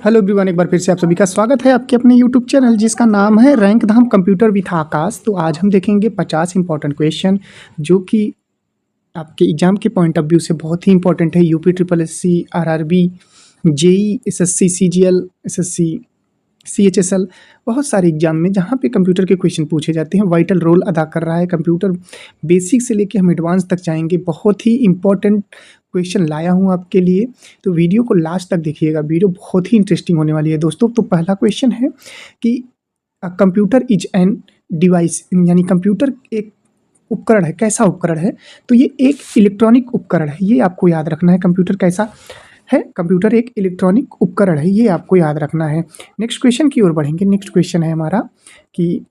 Hello everyone, एक बार फिर से आप सभी का स्वागत है आपके अपने यूट्यूब चैनल जिसका नाम है रैंक धाम कंप्यूटर विथ आकाश। तो आज हम देखेंगे 50 इंपॉर्टेंट क्वेश्चन जो कि आपके एग्जाम के पॉइंट ऑफ व्यू से बहुत ही इंपॉर्टेंट है। UP triple SC, RRB, JE, SSC, CGL, SSC, CHSL, बहुत सारे एग्जाम में जहाँ पे कंप्यूटर के क्वेश्चन पूछे जाते हैं वाइटल रोल अदा कर रहा है कंप्यूटर। बेसिक से लेके हम एडवांस तक जाएंगे। बहुत ही इंपॉर्टेंट क्वेश्चन लाया हूँ आपके लिए, तो वीडियो को लास्ट तक देखिएगा। वीडियो बहुत ही इंटरेस्टिंग होने वाली है दोस्तों। तो पहला क्वेश्चन है कि कंप्यूटर इज एन डिवाइस, यानी कंप्यूटर एक उपकरण है। कैसा उपकरण है? तो ये एक इलेक्ट्रॉनिक उपकरण है, ये आपको याद रखना है। कंप्यूटर कैसा है? कंप्यूटर एक इलेक्ट्रॉनिक उपकरण है, ये आपको याद रखना है। नेक्स्ट क्वेश्चन की ओर बढ़ेंगे। नेक्स्ट क्वेश्चन है हमारा कि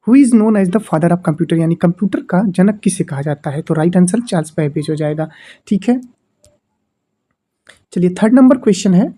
who is known as the father of computer, यानी कंप्यूटर का जनक किसे कहा जाता है? तो राइट आंसर चार्ल्स बेबेज हो जाएगा। ठीक है, चलिए थर्ड नंबर क्वेश्चन है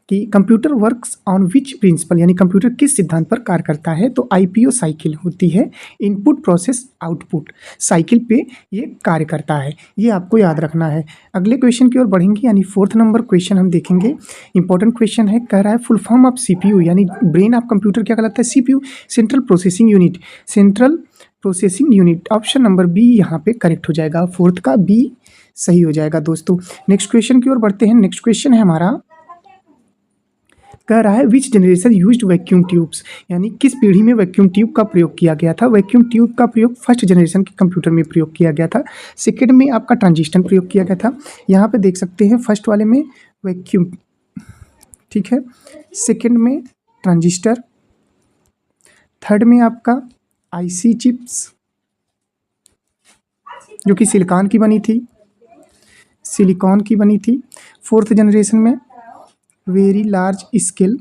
कि computer works on which principle, यानी कंप्यूटर किस सिद्धांत पर कार्य करता है? तो आईपीओ साइकिल होती है, इनपुट प्रोसेस आउटपुट साइकिल पे ये कार्य करता है, ये आपको याद रखना है। अगले क्वेश्चन की ओर बढ़ेंगे, यानी फोर्थ नंबर क्वेश्चन हम देखेंगे। इंपॉर्टेंट क्वेश्चन है, कह रहा है फुल फॉर्म ऑफ सीपीयू, यानी ब्रेन ऑफ कंप्यूटर क्या कहलाता है? CPU, central processing unit. Central processing unit, option number B यहाँ पे करेक्ट हो जाएगा। फोर्थ का बी सही हो जाएगा दोस्तों। नेक्स्ट क्वेश्चन की ओर बढ़ते हैं। नेक्स्ट क्वेश्चन है हमारा, कह रहा है विच जनरेशन यूज्ड वैक्यूम ट्यूब्स, यानी किस पीढ़ी में वैक्यूम ट्यूब का प्रयोग किया गया था? वैक्यूम ट्यूब का प्रयोग फर्स्ट जनरेशन के कंप्यूटर में प्रयोग किया गया था। सेकेंड में आपका ट्रांजिस्टर प्रयोग किया गया था। यहाँ पे देख सकते हैं फर्स्ट वाले में वैक्यूम, ठीक है, सेकेंड में ट्रांजिस्टर, थर्ड में आपका आईसी चिप्स जो कि सिलिकॉन की बनी थी। फोर्थ जनरेशन में वेरी लार्ज स्केल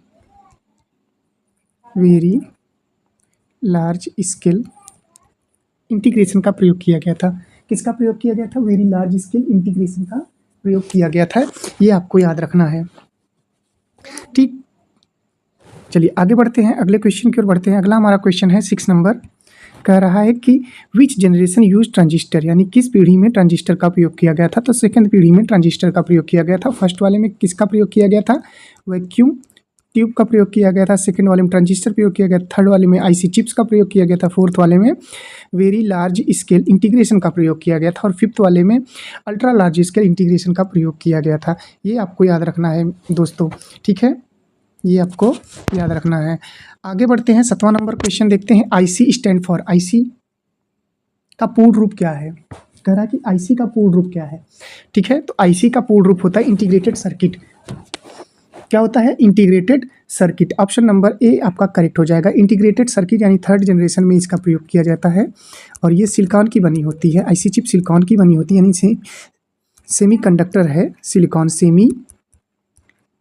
इंटीग्रेशन का प्रयोग किया गया था। किसका प्रयोग किया गया था? वेरी लार्ज स्केल इंटीग्रेशन का प्रयोग किया गया था, ये आपको याद रखना है। ठीक, चलिए आगे बढ़ते हैं, अगले क्वेश्चन की ओर बढ़ते हैं। अगला हमारा क्वेश्चन है 6 नंबर, कह रहा है कि विच जनरेशन यूज ट्रांजिस्टर, यानी किस पीढ़ी में ट्रांजिस्टर का प्रयोग किया गया था? तो सेकंड पीढ़ी में ट्रांजिस्टर का प्रयोग किया गया था। फर्स्ट वाले में किसका प्रयोग किया गया था? वैक्यूम ट्यूब का प्रयोग किया गया था। सेकंड वाले में ट्रांजिस्टर प्रयोग किया गया। थर्ड वाले में आईसी चिप्स का प्रयोग किया गया था। फोर्थ वाले में वेरी लार्ज स्केल इंटीग्रेशन का प्रयोग किया गया था। और फिफ्थ वाले में अल्ट्रा लार्ज स्केल इंटीग्रेशन का प्रयोग किया गया था। ये आपको याद रखना है दोस्तों, ठीक है, ये आपको याद रखना है। आगे बढ़ते हैं, 7वां नंबर क्वेश्चन देखते हैं। आईसी स्टैंड फॉर, आईसी का पूर्ण रूप क्या है? कह रहा है कि आईसी का पूर्ण रूप क्या है? ठीक है, तो आईसी का पूर्ण रूप होता है इंटीग्रेटेड सर्किट। क्या होता है? Integrated circuit. ऑप्शन नंबर ए आपका करेक्ट हो जाएगा। इंटीग्रेटेड सर्किट यानी थर्ड जनरेशन में इसका प्रयोग किया जाता है। और ये सिलिकॉन की बनी होती है, आईसी चिप सिलिकॉन की बनी होती है, यानी सेमी कंडक्टर है सिलिकॉन, सेमी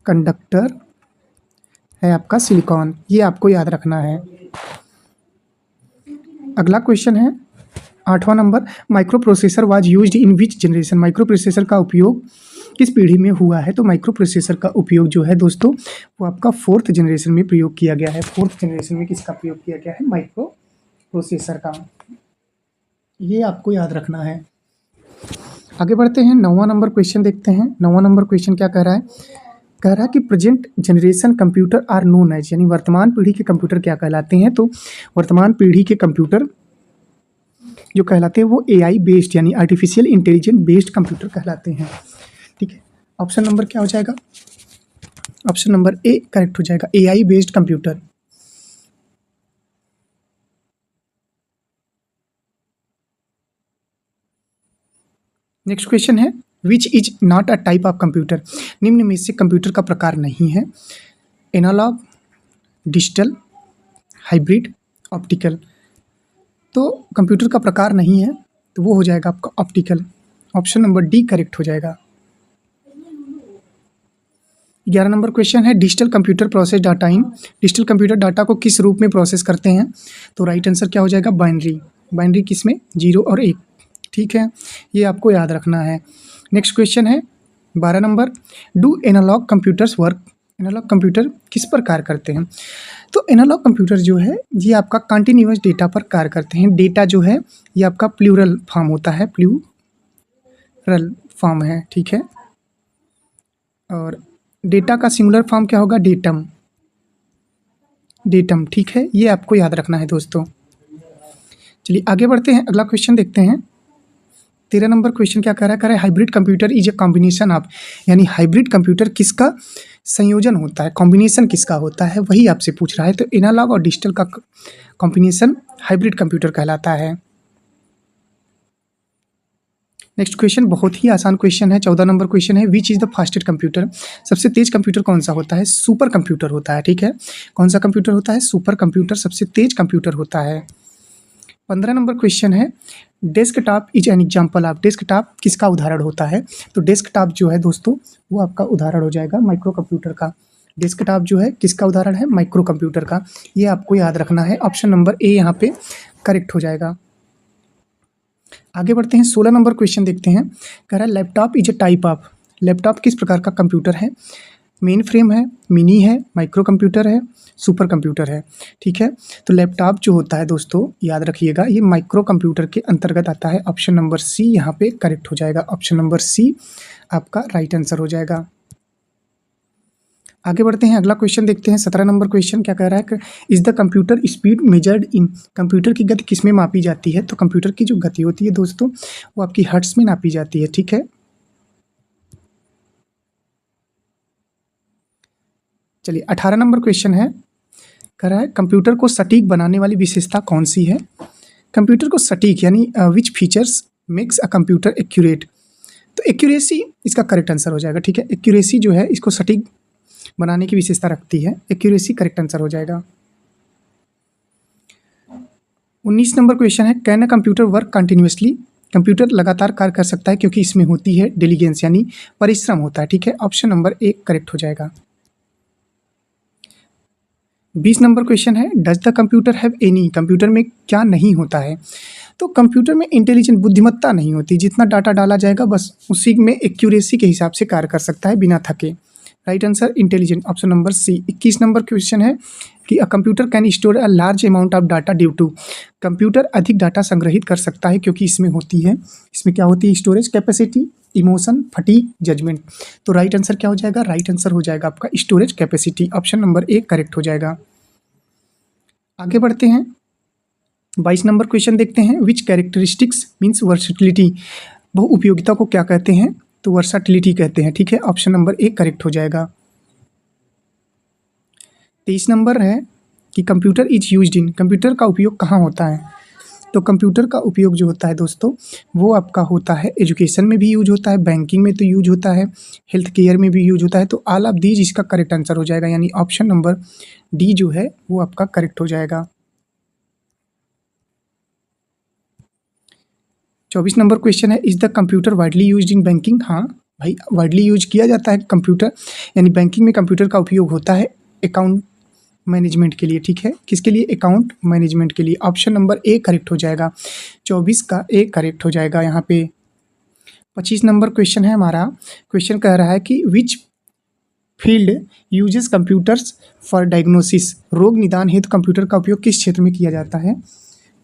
कंडक्टर है आपका सिलिकॉन, ये आपको याद रखना है। अगला क्वेश्चन है 8वां नंबर, microprocessor was used in which generation, microprocessor का उपयोग किस पीढ़ी में हुआ है? तो माइक्रो प्रोसेसर का उपयोग जो है दोस्तों वो आपका फोर्थ जनरेशन में प्रयोग किया गया है। फोर्थ जनरेशन में किसका प्रयोग किया गया है? माइक्रो प्रोसेसर का, ये आपको याद रखना है। आगे बढ़ते हैं, 9वां नंबर क्वेश्चन देखते हैं। 9वां नंबर क्वेश्चन क्या कह रहा है? कह रहा है कि present generation computer are known as, यानी वर्तमान पीढ़ी के कंप्यूटर क्या कहलाते हैं? तो वर्तमान पीढ़ी के कंप्यूटर जो कहलाते हैं वो एआई बेस्ड, यानी आर्टिफिशियल इंटेलिजेंस बेस्ड कंप्यूटर कहलाते हैं। ठीक है, ऑप्शन नंबर क्या हो जाएगा? ऑप्शन नंबर ए करेक्ट हो जाएगा, AI based computer. Next question है which is not a type of computer, निम्न में से कंप्यूटर का प्रकार नहीं है? Analogue, digital, hybrid, optical. तो कंप्यूटर का प्रकार नहीं है तो वो हो जाएगा आपका optical. Option number D correct हो जाएगा। 11 नंबर क्वेश्चन है digital computer process data in, digital computer data को किस रूप में प्रोसेस करते हैं? तो राइट आंसर क्या हो जाएगा? बाइनरी। बाइनरी किस में? 0 और 1, ठीक है, ये आपको याद रखना है। नेक्स्ट क्वेश्चन है 12 number, do analog computers work, analog computer किस पर कार्य करते हैं? तो एनालॉग कंप्यूटर जो है ये आपका कंटिन्यूअस डेटा पर कार्य करते हैं। डेटा जो है ये आपका प्लूरल फॉर्म होता है, प्लूरल फॉर्म है, ठीक है। और डेटा का सिंगुलर फॉर्म क्या होगा? डेटम। डेटम, ठीक है, ये आपको याद रखना है दोस्तों। चलिए आगे बढ़ते हैं, अगला क्वेश्चन देखते हैं। 13 नंबर क्वेश्चन क्या कह रहा है hybrid computer is a combination of, यानी हाइब्रिड कंप्यूटर किसका संयोजन होता है, कॉम्बिनेशन किसका होता है, वही आपसे पूछ रहा है। तो एनालॉग और डिजिटल का कॉम्बिनेशन हाइब्रिड कंप्यूटर कहलाता है। नेक्स्ट क्वेश्चन बहुत ही आसान क्वेश्चन है, 14 नंबर क्वेश्चन है। Which is the fastest computer, सबसे तेज कंप्यूटर कौन सा होता है? सुपर कंप्यूटर होता है, ठीक है। कौन सा कंप्यूटर होता है? सुपर कंप्यूटर सबसे तेज कंप्यूटर होता है। 15 नंबर क्वेश्चन है, desktop is an example of, desktop किसका उदाहरण होता है? तो डेस्कटॉप जो है दोस्तों वो आपका उदाहरण हो जाएगा माइक्रो कंप्यूटर का। डेस्कटॉप जो है किसका उदाहरण है? माइक्रो कंप्यूटर का। ये आपको याद रखना है, ऑप्शन नंबर ए यहाँ पे करेक्ट हो जाएगा। आगे बढ़ते हैं, 16 नंबर क्वेश्चन देखते हैं। कह रहा है laptop is a type of, laptop किस प्रकार का कंप्यूटर है? मेन फ्रेम है, मिनी है, माइक्रो कंप्यूटर है, सुपर कंप्यूटर है, ठीक है। तो लैपटॉप जो होता है दोस्तों याद रखिएगा ये माइक्रो कंप्यूटर के अंतर्गत आता है। ऑप्शन नंबर सी यहाँ पे करेक्ट हो जाएगा, ऑप्शन नंबर सी आपका राइट आंसर हो जाएगा। आगे बढ़ते हैं, अगला क्वेश्चन देखते हैं। 17 नंबर क्वेश्चन क्या कह रहा है? Is the computer speed measured in, computer की गति किस में मापी जाती है? तो कंप्यूटर की जो गति होती है दोस्तों वो आपकी हर्ट्ज में नापी जाती है, ठीक है। चलिए 18 नंबर क्वेश्चन है, कह रहा है कंप्यूटर को सटीक बनाने वाली विशेषता कौन सी है? कंप्यूटर को सटीक यानी which features makes a computer accurate, तो एक्यूरेसी इसका करेक्ट आंसर हो जाएगा, ठीक है। एक्यूरेसी जो है इसको सटीक बनाने की विशेषता रखती है, एक्यूरेसी करेक्ट आंसर हो जाएगा। 19 नंबर क्वेश्चन है, can a computer work continuously, computer लगातार कार्य कर सकता है क्योंकि इसमें होती है डिलीजेंस यानी परिश्रम होता है, ठीक है। ऑप्शन नंबर ए करेक्ट हो जाएगा। 20 नंबर क्वेश्चन है, does the computer have any, computer में क्या नहीं होता है? तो कंप्यूटर में इंटेलिजेंट बुद्धिमत्ता नहीं होती, जितना डाटा डाला जाएगा बस उसी में एक्यूरेसी के हिसाब से कार्य कर सकता है बिना थके। Right answer intelligent, option number C. 21 number question है कि a computer can store a large amount of data due to, computer अधिक डाटा संग्रहित कर सकता है क्योंकि इसमें होती है, इसमें क्या होती है? Storage capacity, emotion, fatigue, judgement. तो राइट आंसर क्या हो जाएगा? राइट आंसर हो जाएगा आपका storage capacity, option number A correct हो जाएगा। आगे बढ़ते हैं, 22 नंबर क्वेश्चन देखते हैं। विच कैरेक्टरिस्टिक्स मीन्स वर्सेटिलिटी, बहु उपयोगिता को क्या कहते हैं? तो वर्साटिलिटी कहते हैं, ठीक है। ऑप्शन नंबर ए करेक्ट हो जाएगा। 23 नंबर है कि computer is used in, computer का उपयोग कहाँ होता है? तो कंप्यूटर का उपयोग जो होता है दोस्तों वो आपका होता है एजुकेशन में भी यूज होता है, बैंकिंग में तो यूज होता है, हेल्थ केयर में भी यूज होता है। तो ऑल ऑफ दीज इसका करेक्ट आंसर हो जाएगा, यानी ऑप्शन नंबर डी जो है वो आपका करेक्ट हो जाएगा। 24 नंबर क्वेश्चन है, is the computer widely used in banking? हाँ भाई, वाइडली यूज किया जाता है कंप्यूटर, यानी बैंकिंग में कंप्यूटर का उपयोग होता है अकाउंट मैनेजमेंट के लिए, ठीक है। किसके लिए? अकाउंट मैनेजमेंट के लिए। ऑप्शन नंबर ए करेक्ट हो जाएगा, 24 का ए करेक्ट हो जाएगा यहाँ पे। 25 नंबर क्वेश्चन है हमारा, क्वेश्चन कह रहा है कि which field uses computers for diagnosis, रोग निदान हेतु कंप्यूटर का उपयोग किस क्षेत्र में किया जाता है?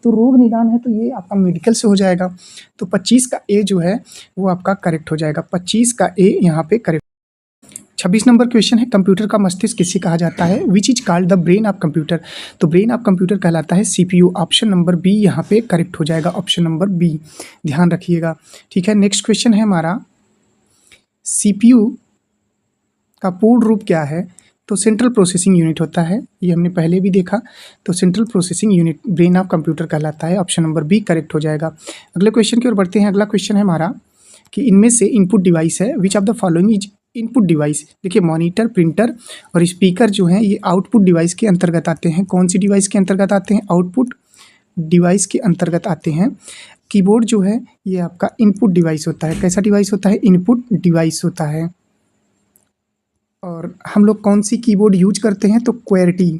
तो रोग निदान है तो ये आपका मेडिकल से हो जाएगा। तो 25 का ए जो है वो आपका करेक्ट हो जाएगा, 25 का ए यहाँ पे करेक्ट। 26 नंबर क्वेश्चन है, कंप्यूटर का मस्तिष्क किसे कहा जाता है? Which is called the brain of computer, तो ब्रेन ऑफ कंप्यूटर कहलाता है सीपीयू। ऑप्शन नंबर बी यहाँ पे करेक्ट हो जाएगा, ऑप्शन नंबर बी ध्यान रखिएगा, ठीक है। नेक्स्ट क्वेश्चन है हमारा, सीपीयू का पूर्ण रूप क्या है? तो सेंट्रल प्रोसेसिंग यूनिट होता है, ये हमने पहले भी देखा। तो central processing unit brain of computer कहलाता है, ऑप्शन नंबर बी करेक्ट हो जाएगा। अगले क्वेश्चन की ओर बढ़ते हैं। अगला क्वेश्चन है हमारा कि इनमें से इनपुट डिवाइस है, which of the following is input device? देखिए मॉनिटर, प्रिंटर और स्पीकर जो हैं ये आउटपुट डिवाइस के अंतर्गत आते हैं। कौन सी डिवाइस के अंतर्गत आते हैं? आउटपुट डिवाइस के अंतर्गत आते हैं। कीबोर्ड जो है ये आपका इनपुट डिवाइस होता है। कैसा डिवाइस होता है? इनपुट डिवाइस होता है। और हम लोग कौन सी कीबोर्ड यूज करते हैं? तो क्वेर्टी,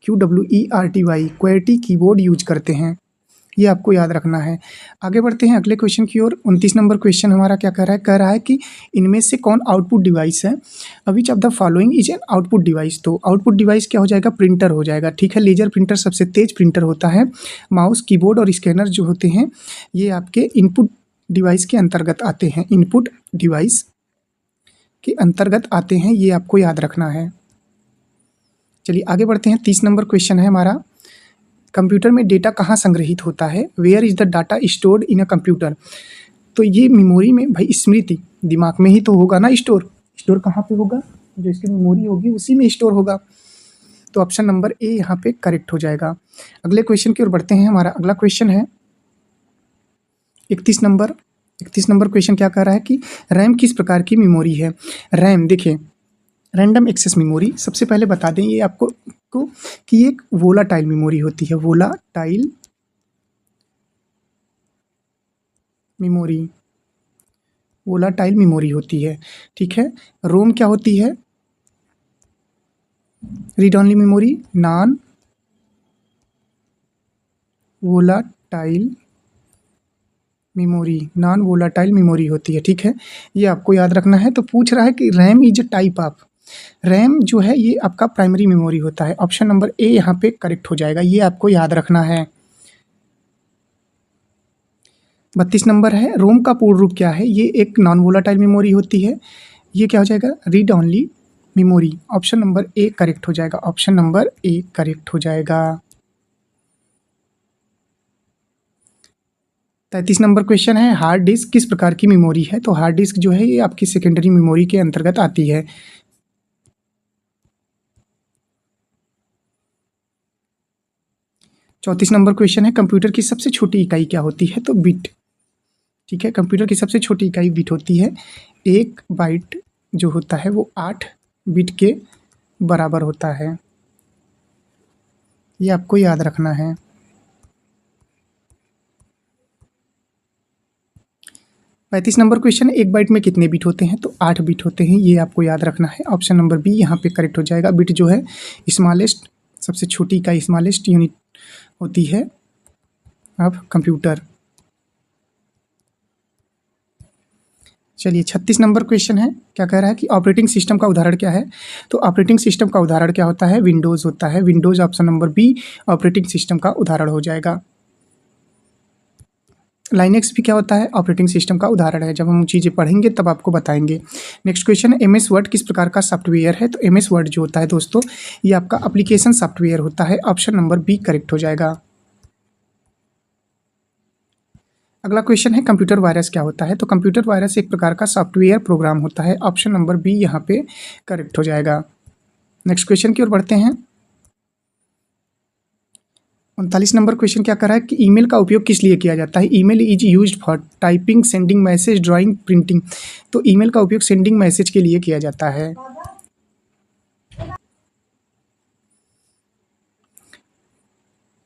QWERTY क्वेर्टी कीबोर्ड यूज करते हैं, ये आपको याद रखना है। आगे बढ़ते हैं अगले क्वेश्चन की ओर। 29 नंबर क्वेश्चन हमारा क्या कह रहा है? कह रहा है कि इनमें से कौन आउटपुट डिवाइस है? Which of the following is an output device? तो आउटपुट डिवाइस क्या हो जाएगा? प्रिंटर हो जाएगा, ठीक है। लेजर प्रिंटर सबसे तेज प्रिंटर होता है। माउस, कीबोर्ड और स्कैनर जो होते हैं ये आपके इनपुट डिवाइस के अंतर्गत आते हैं, इनपुट डिवाइस। के अंतर्गत आते हैं, ये आपको याद रखना है। चलिए आगे बढ़ते हैं। 30 नंबर क्वेश्चन है हमारा, कंप्यूटर में डेटा कहाँ संग्रहित होता है? Where is the data stored in a computer? तो ये मेमोरी में भाई, स्मृति दिमाग में ही तो होगा ना स्टोर। स्टोर कहाँ पे होगा? जो इसकी मेमोरी होगी उसी में स्टोर होगा। तो ऑप्शन नंबर ए यहाँ पे करेक्ट हो जाएगा। अगले क्वेश्चन की ओर बढ़ते हैं। हमारा अगला क्वेश्चन है 31 नंबर। 31 नंबर क्वेश्चन क्या कह रहा है कि रैम किस प्रकार की मेमोरी है? रैम देखिए, रैंडम एक्सेस मेमोरी, सबसे पहले बता दें ये आपको कि ये एक वोलाटाइल मेमोरी होती है। वोलाटाइल मेमोरी, वोलाटाइल मेमोरी होती है, ठीक है। रोम क्या होती है? Read only memory, non volatile memory, non volatile memory होती है, ठीक है। ये आपको याद रखना है। तो पूछ रहा है कि RAM is a type of, RAM जो है ये आपका प्राइमरी मेमोरी होता है। ऑप्शन नंबर ए यहाँ पे करेक्ट हो जाएगा, ये आपको याद रखना है। 32 नंबर है, रोम का पूर्ण रूप क्या है? ये एक नॉन वोलाटाइल मेमोरी होती है। ये क्या हो जाएगा? Read only memory. Option number A correct हो जाएगा। ऑप्शन नंबर ए करेक्ट हो जाएगा। 33 नंबर क्वेश्चन है, हार्ड डिस्क किस प्रकार की मेमोरी है? तो हार्ड डिस्क जो है ये आपकी सेकेंडरी मेमोरी के अंतर्गत आती है। 34 नंबर क्वेश्चन है, कंप्यूटर की सबसे छोटी इकाई क्या होती है? तो बिट, ठीक है। कंप्यूटर की सबसे छोटी इकाई बिट होती है। एक बाइट जो होता है वो 8 बिट के बराबर होता है, ये आपको याद रखना है। 35 नंबर क्वेश्चन है, एक बाइट में कितने बिट होते हैं? तो 8 बिट होते हैं, ये आपको याद रखना है। ऑप्शन नंबर बी यहाँ पे करेक्ट हो जाएगा। बिट जो है स्मॉलेस्ट, सबसे छोटी इकाई, स्मॉलेस्ट यूनिट होती है अब कंप्यूटर। चलिए 36 नंबर क्वेश्चन है, क्या कह रहा है कि ऑपरेटिंग सिस्टम का उदाहरण क्या है? तो ऑपरेटिंग सिस्टम का उदाहरण क्या होता है? विंडोज़ होता है। Windows option number B operating system का उदाहरण हो जाएगा। लाइनेक्स भी क्या होता है? ऑपरेटिंग सिस्टम का उदाहरण है। जब हम चीज़ें पढ़ेंगे तब आपको बताएंगे। नेक्स्ट क्वेश्चन है, एम एस वर्ड किस प्रकार का सॉफ्टवेयर है? तो एम एस वर्ड जो होता है दोस्तों, ये आपका एप्लीकेशन सॉफ्टवेयर होता है। ऑप्शन नंबर बी करेक्ट हो जाएगा। अगला क्वेश्चन है, कंप्यूटर वायरस क्या होता है? तो कंप्यूटर वायरस एक प्रकार का सॉफ्टवेयर प्रोग्राम होता है। ऑप्शन नंबर बी यहाँ पे करेक्ट हो जाएगा। नेक्स्ट क्वेश्चन की ओर बढ़ते हैं। 39 नंबर क्वेश्चन क्या कर रहा है कि ईमेल का उपयोग किस लिए किया जाता है? Email is used for typing, sending message, drawing, printing. तो ईमेल का उपयोग सेंडिंग मैसेज के लिए किया जाता है।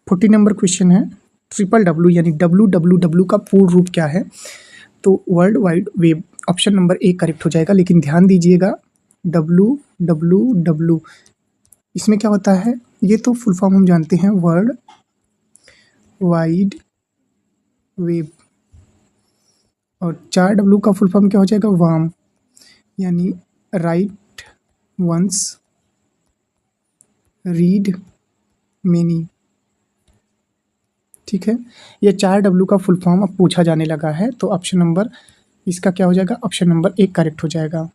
40 नंबर क्वेश्चन है, ट्रिपल डब्ल्यू यानी WWW का पूर्ण रूप क्या है? तो world wide web. Option number A correct हो जाएगा। लेकिन ध्यान दीजिएगा, WWW इसमें क्या होता है? ये तो फुल फॉर्म हम जानते हैं, वर्ल्ड वाइड वेब। और 4W का फुल फॉर्म क्या हो जाएगा? वाम, यानी राइट वंस, रीड मेनी, ठीक है। ये 4W का फुल फॉर्म अब पूछा जाने लगा है। तो ऑप्शन नंबर इसका क्या हो जाएगा? ऑप्शन नंबर ए करेक्ट हो जाएगा।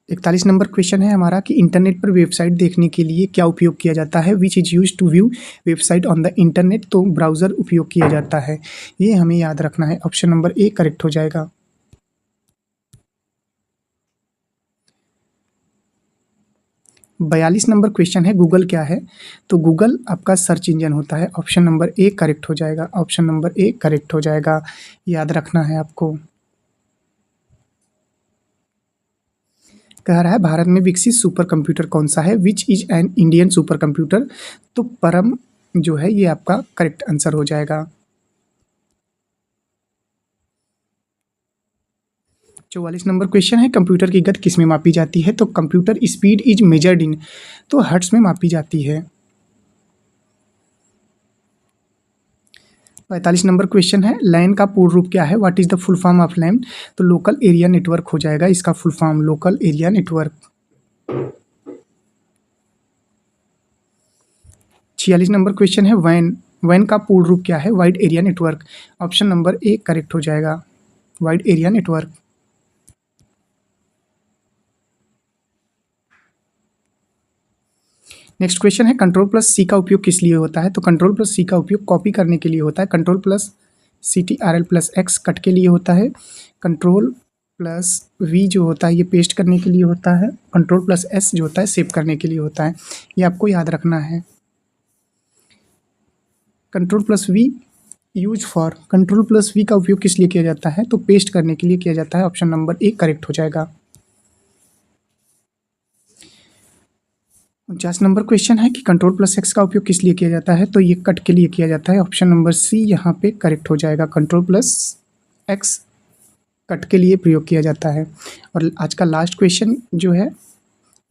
41 नंबर क्वेश्चन है हमारा कि इंटरनेट पर वेबसाइट देखने के लिए क्या उपयोग किया जाता है? Which is use to view website on the internet. तो ब्राउज़र उपयोग किया जाता है, ये हमें याद रखना है। ऑप्शन नंबर ए करेक्ट हो जाएगा। 42 नंबर क्वेश्चन है, गूगल क्या है? तो गूगल आपका सर्च इंजन होता है। ऑप्शन नंबर ए करेक्ट हो जाएगा। ऑप्शन नंबर ए करेक्ट हो जाएगा, याद रखना है आपको। कह रहा है भारत में विकसित सुपर कंप्यूटर कौन सा है? Which is an Indian super computer. तो परम जो है ये आपका करेक्ट आंसर हो जाएगा। 44 नंबर क्वेश्चन है, कंप्यूटर की गति किस में मापी जाती है? तो computer speed is measured in, तो हर्ट्ज में मापी जाती है। 45 नंबर क्वेश्चन है, लैन का पूर्ण रूप क्या है? What is the full form of लैन? तो लोकल एरिया नेटवर्क हो जाएगा इसका full form, local area network. 46 number question है, वैन, वैन का पूर्ण रूप क्या है? Wide area network. Option number A correct हो जाएगा। Wide area network. Next question है कंट्रोल प्लस सी का उपयोग किस लिए होता है? तो कंट्रोल प्लस सी का उपयोग कॉपी करने के लिए होता है। Control plus CTRL plus x cut के लिए होता है। कंट्रोल प्लस वी जो होता है ये पेस्ट करने के लिए होता है। कंट्रोल प्लस एस जो होता है सेव करने के लिए होता है। ये आपको याद रखना है। Control plus V use for, control plus V का उपयोग किस लिए किया जाता है? तो पेस्ट करने के लिए किया जाता है। ऑप्शन नंबर ए करेक्ट हो जाएगा। 49 नंबर क्वेश्चन है कि कंट्रोल प्लस एक्स का उपयोग किस लिए किया जाता है? तो ये कट के लिए किया जाता है। ऑप्शन नंबर सी यहाँ पे करेक्ट हो जाएगा। कंट्रोल प्लस एक्स कट के लिए प्रयोग किया जाता है। और आज का लास्ट क्वेश्चन जो है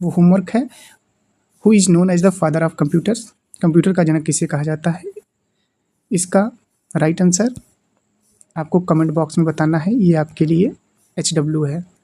वो होमवर्क है। Who is known as the father of computers? Computer का जनक किसे कहा जाता है? इसका राइट आंसर आपको कमेंट बॉक्स में बताना है। ये आपके लिए HW है।